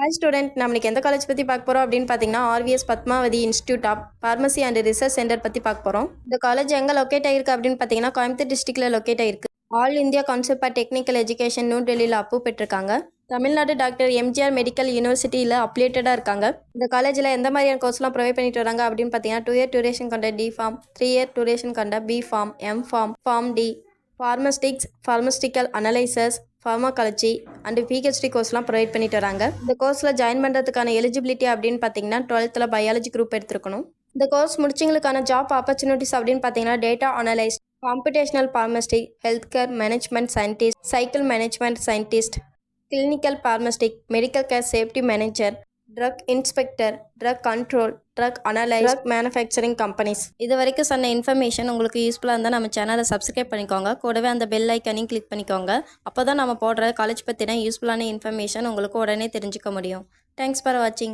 Hi student, நம்மளுக்கு எந்த college பற்றி பார்க்க போகிறோம் அப்படின்னு பார்த்தீங்கன்னா RVS Padmavathi institute of pharmacy and research centre பற்றி பார்க்க போகிறோம். இந்த காலேஜ் எங்கே லொக்கேட் ஆகிருக்கு அப்படின்னு பார்த்தீங்கன்னா கோயம்புத்தூர் டிஸ்ட்ரிக்டில் லொக்கேட் ஆகிருக்கு. All India council for technical education new டெல்லியில் அப்ரூவ் பெற்றிருக்காங்க. தமிழ்நாடு டாக்டர் எம்ஜிஆர் மெடிக்கல் யூனிவர்சிட்டியில் அப்ளேட்டடாக இருக்காங்க. இந்த காலேஜில் எந்த மாதிரியான கோர்ஸ்லாம் ப்ரொவைட் பண்ணிட்டு வராங்க அப்படின்னு பார்த்தீங்கன்னா 2 இயர் டியூரேஷன் கொண்ட டி ஃபார்ம், 3 இயர் டியூரேஷன் கொண்ட B pharm, M pharm, pharm D, pharmaceutics, pharmaceutical analysers, pharmacology and PhD கோர்ஸ்லாம் ப்ரொவைட் பண்ணிட்டு வராங்க. இந்த கோர்ஸில் ஜாயின் பண்ணுறதுக்கான எலிஜிபிலிட்டி அப்படின்னு பார்த்தீங்கன்னா 12th பயாலஜி குரூப் எடுத்துருக்கணும். இந்த கோர்ஸ் முடிச்சிங்களுக்கான ஜாப் ஆப்பர்ச்சுனிட்டிஸ் அப்படின்னு பார்த்தீங்கன்னா data analyst, computational pharmacist, health care management scientist, cycle management scientist, clinical pharmacist, medical care safety manager, drug inspector, drug control, drug analyse, drug manufacturing companies. இது வரைக்கும் சொன்ன information உங்களுக்கு யூஸ்ஃபுல்லாக இருந்தால் நம்ம சேனலை சப்ஸ்கிரைப் பண்ணிக்கோங்க. கூடவே அந்த பெல் ஐக்கனையும் கிளிக் பண்ணிக்கோங்க. அப்போ தான் நம்ம போடுற காலேஜ் பற்றின யூஸ்ஃபுல்லான இன்ஃபர்மேஷன் உங்களுக்கு உடனே தெரிஞ்சுக்க முடியும். தேங்க்ஸ் ஃபார் வாட்சிங்.